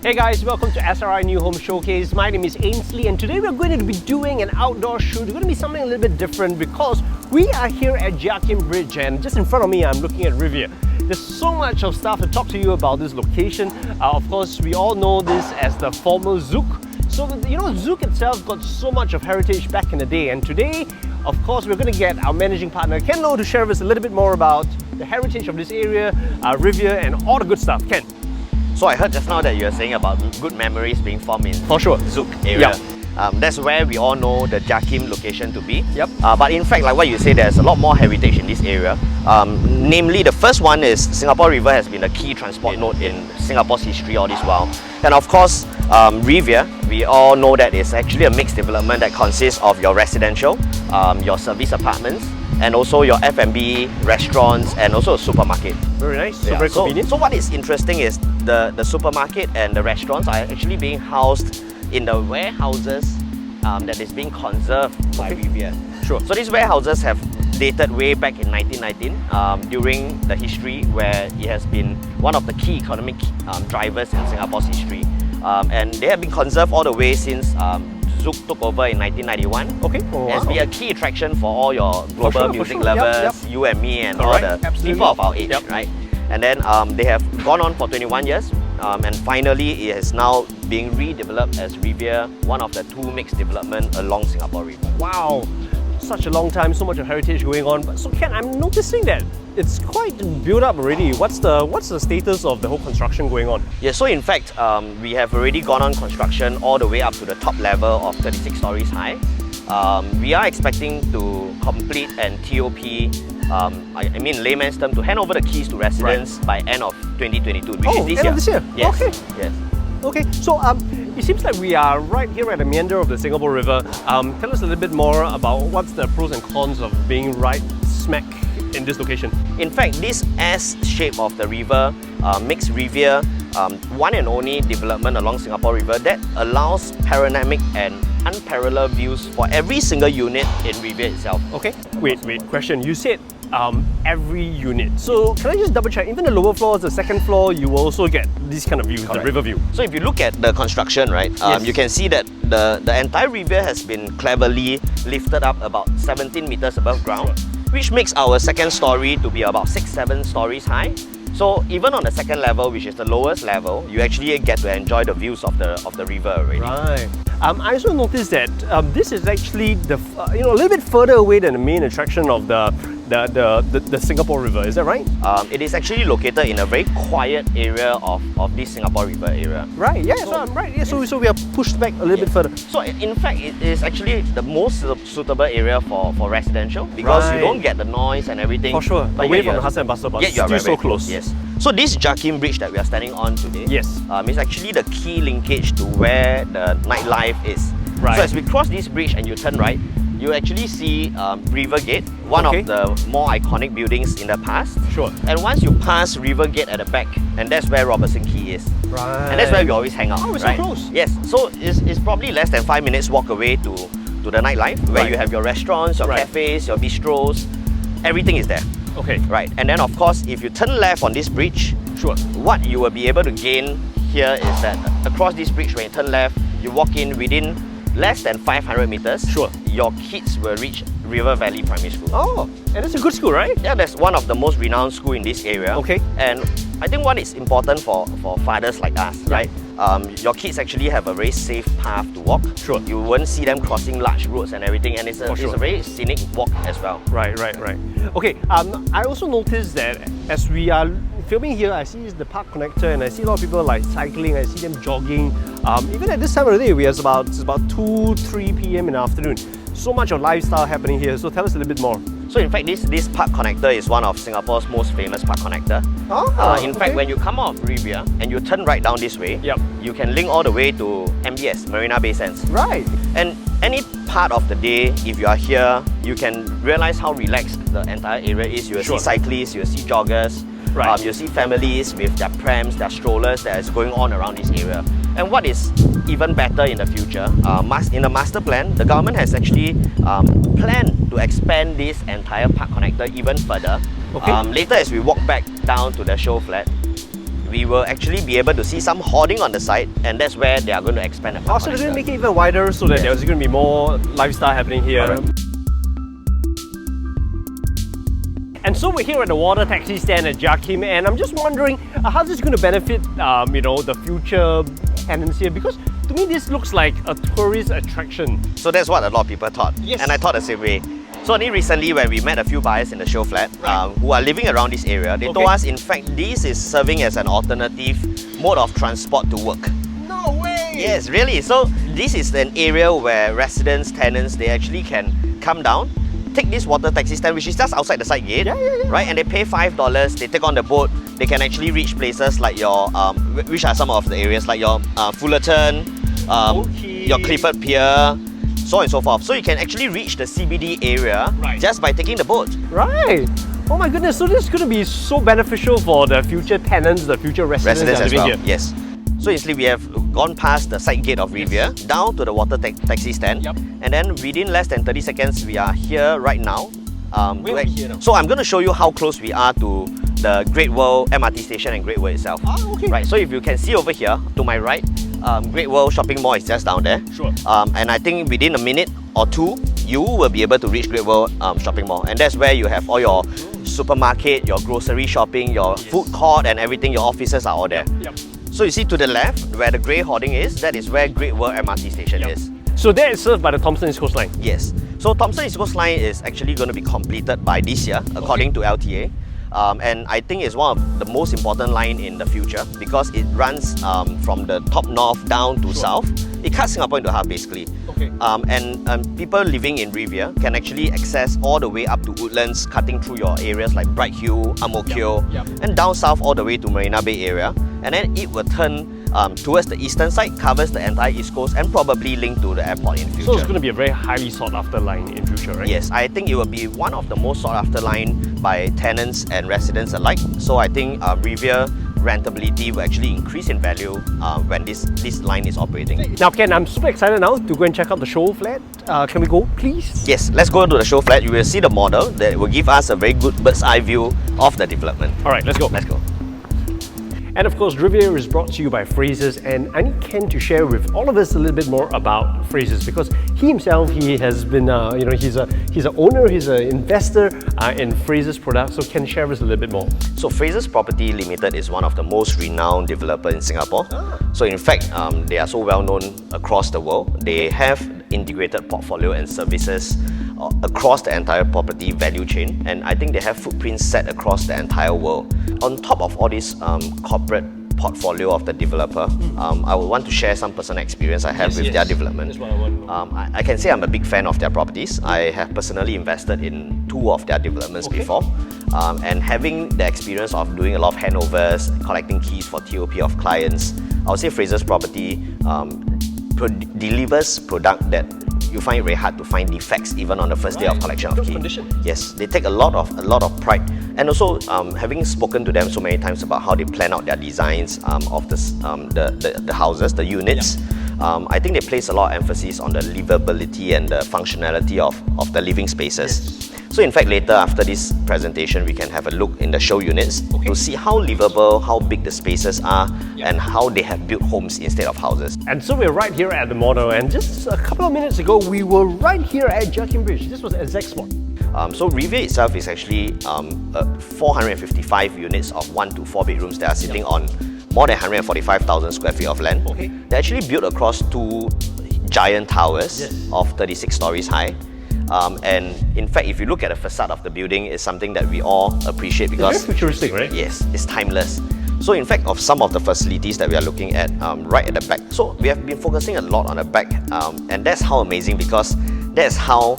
Hey guys, welcome to SRI New Home Showcase. My name is Ainsley and today we're going to be doing an outdoor shoot. It's going to be something a little bit different because we are here at Jiakim Bridge and just in front of me I'm looking at Rivière. There's so much of stuff to talk to you about this location. Of course, we all know this as the former Zouk. So, Zouk itself got so much of heritage back in the day, and today, of course, we're going to get our managing partner, Ken Low, to share with us a little bit more about the heritage of this area, Rivière, and all the good stuff. Ken. So I heard just now that you're saying about good memories being formed in For sure. Zouk area. Yeah. That's where we all know the Jiakim location to be. Yep. But in fact, like what you say, there's a lot more heritage in this area. Namely, the first one is Singapore River has been a key transport node in Singapore's history all this while. And of course, Rivière, we all know that it's actually a mixed development that consists of your residential, your service apartments, and also your F&B, restaurants, and also a supermarket. Very nice, so very convenient. So what is interesting is the supermarket and the restaurants are actually being housed in the warehouses that is being conserved by Rivière. Sure. So these warehouses have dated way back in 1919 during the history where it has been one of the key economic drivers in Singapore's history. And they have been conserved all the way since Zouk took over in 1991. Okay. It has been a key attraction for all your global music lovers, you and me, and all the people of our age, right? And then they have gone on for 21 years, and finally it is now being redeveloped as Rivière, one of the two mixed developments along Singapore River. Wow, such a long time, so much of heritage going on. But so Ken, I'm noticing that it's quite built up already. What's the status of the whole construction going on? Yeah, so in fact, we have already gone on construction all the way up to the top level of 36 stories high. We are expecting to complete and TOP, I mean layman's term, to hand over the keys to residents by end of 2022, which is this end year. Of this year? Yes. Okay. Yes. Okay, so it seems like we are right here at the meander of the Singapore River. Tell us a little bit more about what's the pros and cons of being right smack in this location. In fact, this S shape of the river makes Rivière one and only development along Singapore River that allows panoramic and unparalleled views for every single unit in Rivière itself. Okay, wait, question. You said every unit. So can I just double check, even the lower floors, the second floor, you will also get these kind of views, the river view? So if you look at the construction, right, you can see that the entire Rivière has been cleverly lifted up about 17 meters above ground, which makes our second story to be about 6-7 stories high. So even on the second level, which is the lowest level, you actually get to enjoy the views of the river already. Right. I also noticed that this is actually a little bit further away than the main attraction of the Singapore River. Is that right? It is actually located in a very quiet area of this Singapore River area. Right. Yeah. So right. Yeah. So we are pushed back a little bit further. So in fact, it is actually the most suitable area for residential because you don't get the noise and everything. For sure. But away from the hustle and bustle, but you're still so close. Yes. So this Jiakim Bridge that we are standing on today, yes, is actually the key linkage to where the nightlife is. Right. So as we cross this bridge and you turn right, you actually see River Gate, one of the more iconic buildings in the past. Sure. And once you pass River Gate at the back, and that's where Robertson Quay is. Right. And that's where we always hang out. Oh, we're right? so close. Yes. So it's probably less than 5 minutes walk away to the nightlife, where you have your restaurants, your cafes, your bistros, everything is there. Okay. Right. And then of course, if you turn left on this bridge, what you will be able to gain here is that across this bridge, when you turn left, you walk in within less than 500 meters, your kids will reach River Valley Primary School. Oh, and it's a good school, right? Yeah, that's one of the most renowned schools in this area. Okay. And I think what is important for fathers like us, right? Your kids actually have a very safe path to walk. Sure. You won't see them crossing large roads and everything, and it's a very scenic walk as well. Right. Okay, I also noticed that as we are filming here, I see the park connector and I see a lot of people like cycling, I see them jogging. Even at this time of the day, it's about 2-3 p.m. in the afternoon. So much of lifestyle happening here, so tell us a little bit more. So in fact, this park connector is one of Singapore's most famous park connector. In fact, when you come out of Rivière and you turn right down this way, you can link all the way to MBS, Marina Bay Sands. Right. And any part of the day, if you are here, you can realize how relaxed the entire area is. You will see cyclists, you will see joggers, you'll see families with their prams, their strollers that is going on around this area. And what is even better in the future, in the master plan, the government has actually planned to expand this entire park connector even further. Later, as we walk back down to the Showflat, we will actually be able to see some hoarding on the side, and that's where they are going to expand. Oh, so they're going to make it even wider so that there's going to be more lifestyle happening here. Correct. And so we're here at the water taxi stand at Jakim, and I'm just wondering how this is going to benefit, you know, the future tenants here, because to me this looks like a tourist attraction. So that's what a lot of people thought, Yes. and I thought the same way. So only recently when we met a few buyers in the Showflat who are living around this area, they told us in fact this is serving as an alternative mode of transport to work. No way! Yes, really. So this is an area where residents, tenants, they actually can come down, take this water taxi stand, which is just outside the side gate, right? And they pay $5, they take on the boat, they can actually reach places like your, which are some of the areas like your Fullerton, your Clifford Pier, so on and so forth. So you can actually reach the CBD area just by taking the boat. Right! Oh my goodness, so this is going to be so beneficial for the future tenants, the future residents that are as living well, here. yes. So instantly we have gone past the side gate of Rivière, down to the water taxi stand, and then within less than 30 seconds we are here right now. Where are we here now? So I'm going to show you how close we are to the Great World MRT station and Great World itself. Okay. Right, so if you can see over here to my right, Great World Shopping Mall is just down there. Sure. And I think within a minute or two, you will be able to reach Great World Shopping Mall, and that's where you have all your supermarket, your grocery shopping, your food court and everything, your offices are all there. So you see to the left, where the grey hoarding is, that is where Great World MRT station is. So that is served by the Thomson East Coast Line? Yes. So Thomson East Coast Line is actually going to be completed by this year, according to LTA. And I think it's one of the most important line in the future because it runs from the top north down to south. It cuts Singapore into half basically. And people living in Rivière can actually access all the way up to Woodlands, cutting through your areas like Bright Hill, Ang Mo Kio, and down south all the way to Marina Bay area. And then it will turn towards the eastern side, covers the entire east coast, and probably link to the airport in future. So it's going to be a very highly sought after line in future, right? Yes, I think it will be one of the most sought after line by tenants and residents alike. So I think Rivière rentability will actually increase in value when this line is operating. Now Ken, I'm super excited now to go and check out the Showflat. Can we go, please? Yes, let's go to the Showflat. You will see the model that will give us a very good bird's eye view of the development. Alright, let's go. Let's go. And of course, Rivière is brought to you by Frasers, and I need Ken to share with all of us a little bit more about Frasers because he himself, he has been, you know, he's an owner, he's an investor in Frasers products. So Ken, share with us a little bit more. So Frasers Property Limited is one of the most renowned developers in Singapore. So in fact, they are so well known across the world. They have integrated portfolio and services across the entire property value chain, and I think they have footprints set across the entire world. On top of all this corporate portfolio of the developer, I would want to share some personal experience I have with their development. I can say I'm a big fan of their properties. I have personally invested in 2 of their developments before, and having the experience of doing a lot of handovers, collecting keys for TOP of clients, I would say Frasers Property delivers product that you find it very hard to find defects even on the first day of collection of keys. Yes, they take a lot of pride, and also having spoken to them so many times about how they plan out their designs of the houses, the units. I think they place a lot of emphasis on the livability and the functionality of the living spaces. So in fact, later after this presentation, we can have a look in the show units to see how livable, how big the spaces are, and how they have built homes instead of houses. And so we're right here at the model, and just a couple of minutes ago, we were right here at Jakim Bridge. This was the exact spot. So Rivière itself is actually 455 units of 1 to 4 bedrooms that are sitting on more than 145,000 square feet of land. They're actually built across 2 giant towers of 36 stories high. And in fact, if you look at the facade of the building, it's something that we all appreciate because it's very futuristic, right? Yes, it's timeless. So in fact, of some of the facilities that we are looking at right at the back, so we have been focusing a lot on the back, and that's how amazing, because that's how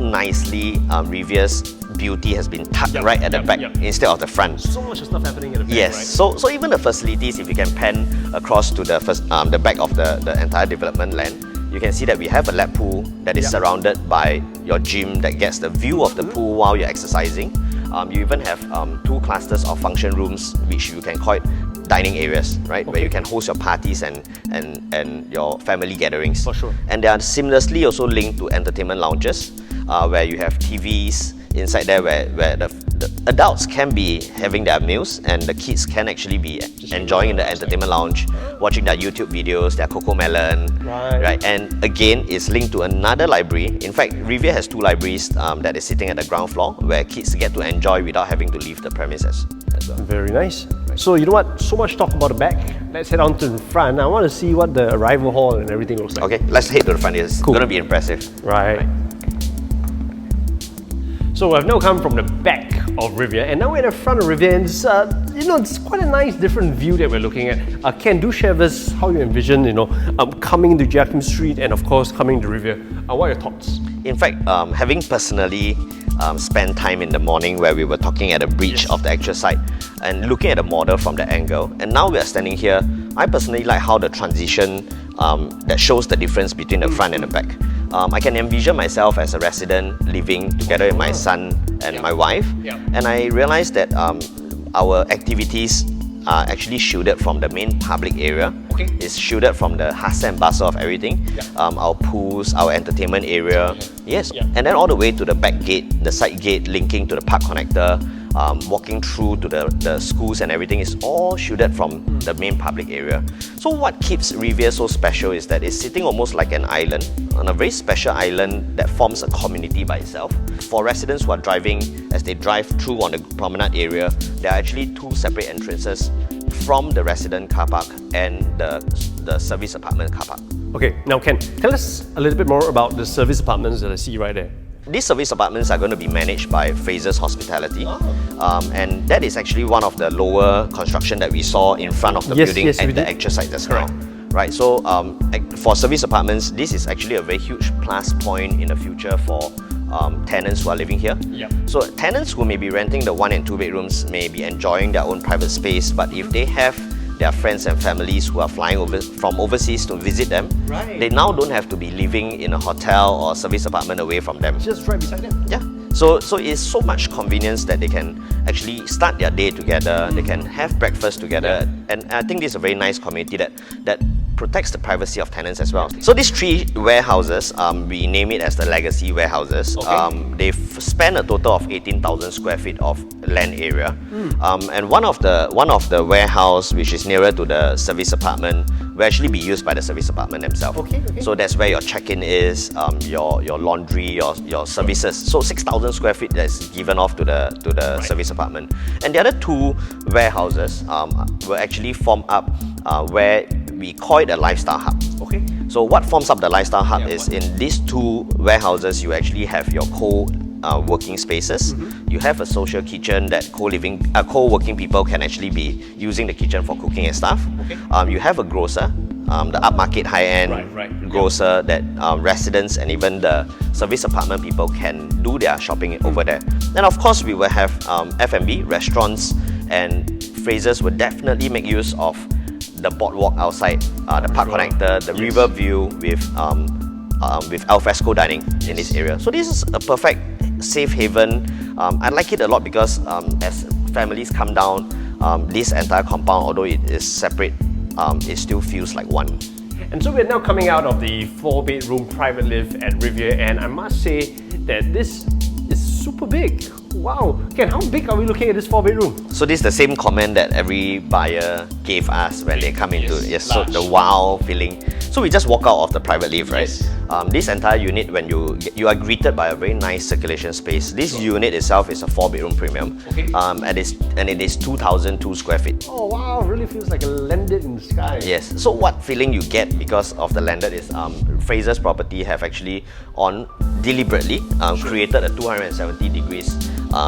nicely Rivière's beauty has been tucked right at the back instead of the front. So much stuff happening at the back, yes, right? So even the facilities, if you can pan across to the back of the entire development land, you can see that we have a lap pool that is surrounded by your gym that gets the view of the pool while you're exercising. You even have 2 clusters of function rooms, which you can call it dining areas, right? Where you can host your parties and your family gatherings. For sure. And they are seamlessly also linked to entertainment lounges, where you have TVs inside there where adults can be having their meals and the kids can actually be enjoying in the entertainment lounge, watching their YouTube videos, their Coco Melon, right? And again, it's linked to another library. In fact, Rivière has 2 libraries that is sitting at the ground floor where kids get to enjoy without having to leave the premises as well. Very nice. So you know what, so much talk about the back. Let's head on to the front. I want to see what the arrival hall and everything looks like. Okay, let's head to the front. It's going to be impressive. Right. So I've now come from the back of Rivière and now we're at the front of Rivière and it's, it's quite a nice different view that we're looking at. Ken, do share with us how you envision, coming into Joachim Street and of course coming to Rivière. What are your thoughts? In fact, having personally spent time in the morning where we were talking at the bridge of the actual site and looking at the model from the angle, and now we are standing here, I personally like how the transition that shows the difference between the front and the back. I can envision myself as a resident living together with my son and my wife, and I realized that our activities are actually shielded from the main public area. It's shielded from the hustle and bustle of everything. Our pools, our entertainment area, and then all the way to the back gate, the side gate linking to the park connector, walking through to the schools and everything is all shielded from the main public area. So what keeps Rivière so special is that it's sitting almost like an island, on a very special island that forms a community by itself. For residents who are driving, as they drive through on the promenade area, there are actually 2 separate entrances from the resident car park and the service apartment car park. Okay, now Ken, tell us a little bit more about the service apartments that I see right there. These service apartments are going to be managed by Frasers Hospitality, and that is actually one of the lower construction that we saw in front of the building at the actual site just now. Right, so for service apartments, this is actually a very huge plus point in the future for tenants who are living here. So tenants who may be renting the 1 and 2 bedrooms may be enjoying their own private space, but if they have their friends and families who are flying from overseas to visit them, they now don't have to be living in a hotel or service apartment away from them. Just right beside them. Yeah. So it's so much convenience that they can actually start their day together, they can have breakfast together, and I think this is a very nice community that protects the privacy of tenants as well. So these 3 warehouses, we name it as the legacy warehouses. They've spanned a total of 18,000 square feet of land area, and one of the warehouse which is nearer to the service apartment will actually be used by the service apartment themselves. So that's where your check-in is, your laundry, your services. So 6,000 square feet that's given off to the service apartment, and the other 2 warehouses will actually form up where we call it a lifestyle hub. So what forms up the lifestyle hub is in these 2 warehouses, you actually have your co-working spaces. You have a social kitchen that co-working people can actually be using the kitchen for cooking and stuff. You have a grocer, the upmarket high-end grocer that residents and even the service apartment people can do their shopping over there. And of course, we will have F&B, restaurants, and Frasers will definitely make use of the boardwalk outside, the park connector, the river view with alfresco dining in this area. So this is a perfect safe haven. I like it a lot because as families come down, this entire compound, although it is separate, it still feels like one. And so we're now coming out of the 4-bedroom private live at Rivière, and I must say that this is super big. Wow. Ken, how big are we looking at this 4-bedroom? So this is the same comment that every buyer gave us when they come into so the wow feeling. So we just walk out of the private live, right? This entire unit, when you are greeted by a very nice circulation space. This unit itself is a 4-bedroom premium, and it is 2,002 square feet. Oh wow, really feels like a landed in the sky. Yes. So what feeling you get because of the landed is Frasers Property have actually deliberately created a 270 degrees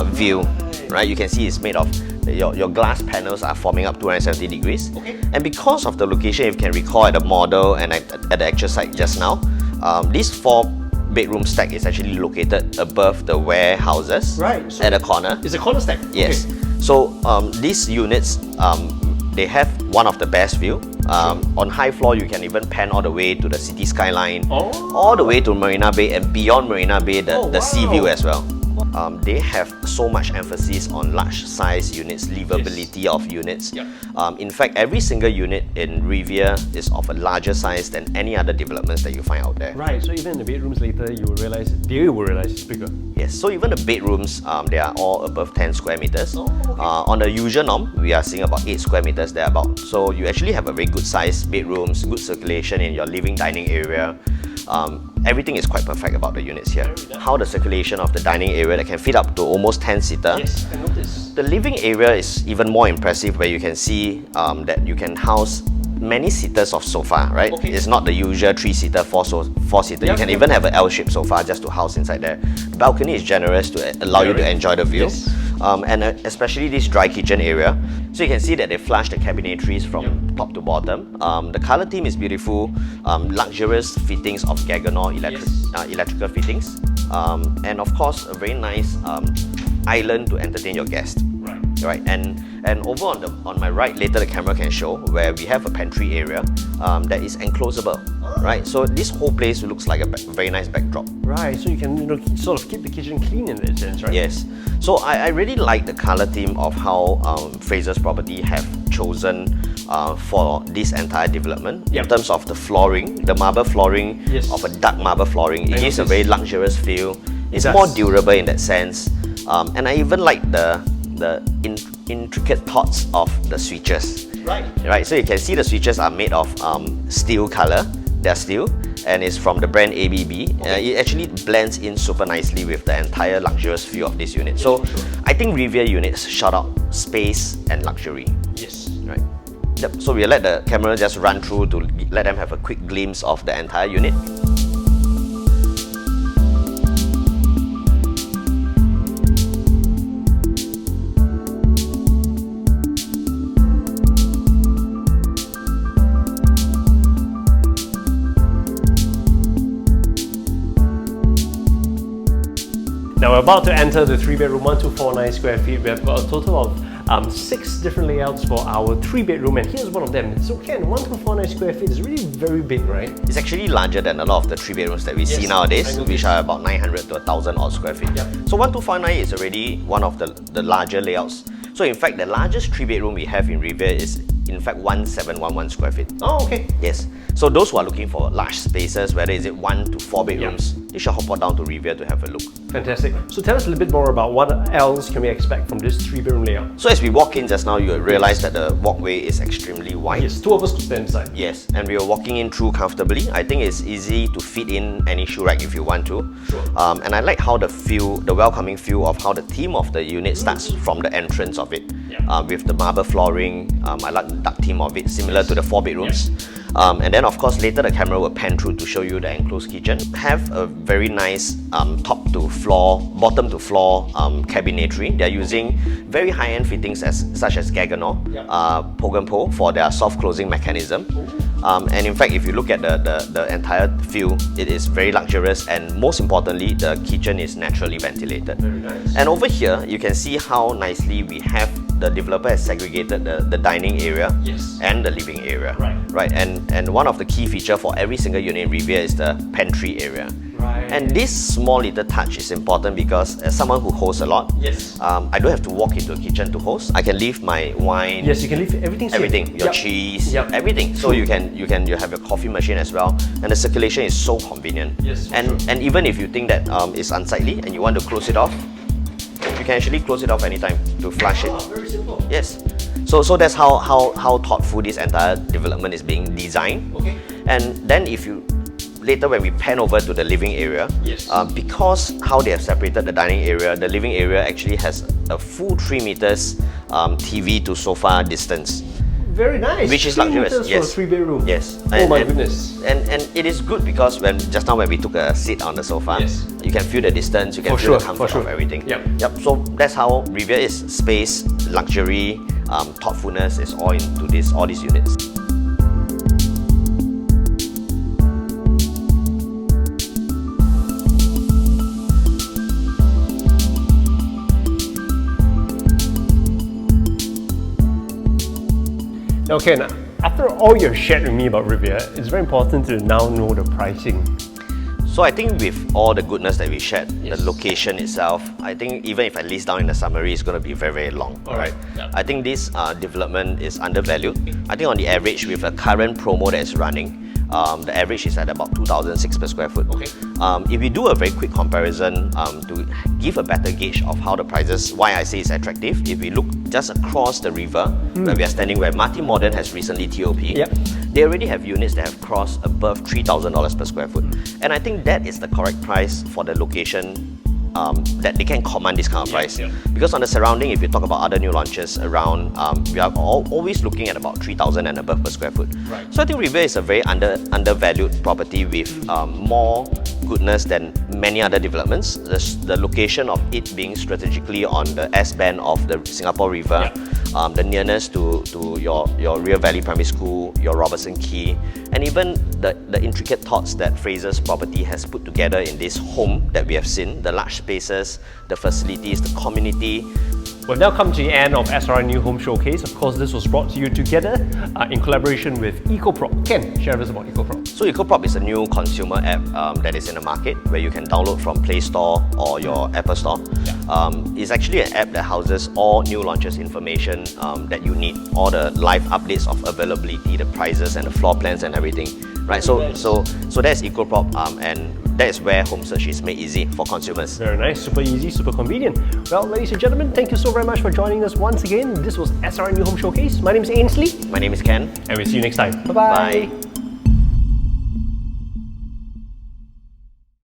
view, right? You can see it's made of your glass panels are forming up 270 degrees, and because of the location, if you can recall at the model and at the actual site just now, this 4-bedroom stack is actually located above the warehouses, right? So at the corner. It's a corner stack. Yes. So these units, they have one of the best view. On high floor, you can even pan all the way to the city skyline, all the way to Marina Bay, and beyond Marina Bay, the sea view as well. they have so much emphasis on large size units, livability of units. In fact, every single unit in Rivière is of a larger size than any other developments that you find out there. Right, so even in the bedrooms later, they will realize it's bigger. Yes, so even the bedrooms, they are all above 10 square meters. On the usual norm, we are seeing about 8 square meters thereabout. So you actually have a very good size bedrooms, good circulation in your living dining area. Everything is quite perfect about the units here. How the circulation of the dining area that can fit up to almost 10-seater. Yes, I noticed. The living area is even more impressive, where you can see that you can house many seaters of sofa, right? Okay. It's not the usual 3-seater, 4-seater. You can even have an L-shaped sofa just to house inside there. The balcony is generous to allow you to enjoy the view. Yes. And especially this dry kitchen area. So you can see that they flush the cabinetries from top to bottom. The color theme is beautiful. Luxurious fittings of Gaggenau electrical fittings. And of course, a very nice island to entertain your guests. Right, and over on my right, later the camera can show, where we have a pantry area that is enclosable, right? So this whole place looks like a very nice backdrop. Right, so you can sort of keep the kitchen clean in that sense, right? Yes. So I really like the color theme of how Frasers Property have chosen for this entire development. In terms of the flooring, the marble flooring of a dark marble flooring, it gives a very luxurious feel. It's more durable in that sense. And I even like the intricate thoughts of the switches. Right. So you can see the switches are made of steel color. They're steel, and it's from the brand ABB. It actually blends in super nicely with the entire luxurious feel of this unit. So I think Rivière units shout out space and luxury. Yes. Right. Yep. So we'll let the camera just run through to let them have a quick glimpse of the entire unit. Now we're about to enter the 3-bedroom, 1249 square feet. We have got a total of 6 different layouts for our 3-bedroom, and here's one of them. So Ken, 1249 square feet is really very big, right? It's actually larger than a lot of the 3-bedrooms that we see nowadays, which are about 900 to 1,000 odd square feet. So 1249 is already one of the larger layouts. So in fact, the largest 3-bedroom we have in Rivière is in fact 1711 square feet. Oh, okay. Yes. So those who are looking for large spaces, whether is it 1 to 4 bedrooms, they should hop on down to Rivière to have a look. Fantastic. So tell us a little bit more about what else can we expect from this 3-bedroom layout. So as we walk in just now, you will realize that the walkway is extremely wide. Yes, 2 of us could stand inside. Yes, and we are walking in through comfortably. I think it's easy to fit in any shoe rack if you want to. And I like how the welcoming feel of how the theme of the unit starts from the entrance of it. With the marble flooring, I like the dark theme of it, similar to the 4 bedrooms. And then of course later the camera will pan through to show you the enclosed kitchen. Have a very nice top to floor, bottom to floor cabinetry. They're using very high-end fittings such as Gaggenau, Pogenpo for their soft closing mechanism. And in fact, if you look at the entire feel, it is very luxurious, and most importantly, the kitchen is naturally ventilated. Very nice. And over here, you can see how nicely we have the developer has segregated the dining area and the living area. Right. And one of the key features for every single unit in Rivière is the pantry area. And this small little touch is important because as someone who hosts a lot, I don't have to walk into a kitchen to host. I can leave my wine. Yes, you can leave everything. Your cheese, everything. So you have your coffee machine as well, and the circulation is so convenient. And even if you think that it's unsightly and you want to close it off, you can actually close it off anytime to flush it. Very simple. Yes. So that's how thoughtful this entire development is being designed. And then if you later when we pan over to the living area, because how they have separated the dining area, the living area actually has a full 3 meters TV to sofa distance. Very nice. Which is luxurious. Yes. For a 3-bedroom. Yes. Oh my goodness. And it is good because just now when we took a seat on the sofa, you can feel the distance, you can feel the comfort of everything. Yep. So that's how Rivière is. Space, luxury, thoughtfulness is all into all these units. Okay, now, after all you've shared with me about Rivière, it's very important to now know the pricing. So I think with all the goodness that we shared, the location itself, I think even if I list down in the summary, it's going to be very, very long. Alright. Yeah. I think this development is undervalued. I think on the average, with the current promo that is running, the average is at about 2,006 per square foot. Okay. If we do a very quick comparison to give a better gauge of how the prices, why I say it's attractive, if we look just across the river where we are standing, where Martin Modern has recently TOP, they already have units that have crossed above $3,000 per square foot. And I think that is the correct price for the location that they can command this kind of price. Because on the surrounding, if you talk about other new launches around, we are always looking at about 3,000 and above per square foot. So I think Rivire is a very undervalued property with more goodness than many other developments. The location of it being strategically on the S-band of the Singapore River, the nearness to your Rio Valley Primary School, your Robertson Quay, and even the intricate thoughts that Frasers Property has put together in this home that we have seen, the large spaces, the facilities, the community. We've now come to the end of SRI New Home Showcase. Of course, this was brought to you together in collaboration with EcoProp. Ken, share with us about EcoProp. So EcoProp is a new consumer app that is in the market where you can download from Play Store or your Apple Store. It's actually an app that houses all new launches information that you need, all the live updates of availability, the prices and the floor plans and everything. Right, so that's EcoProp, and that is where home search is made easy for consumers. Very nice, super easy, super convenient. Well, ladies and gentlemen, thank you so very much for joining us once again. This was SRI New Home Showcase. My name is Ainsley. My name is Ken. And we'll see you next time. Bye-bye. Bye.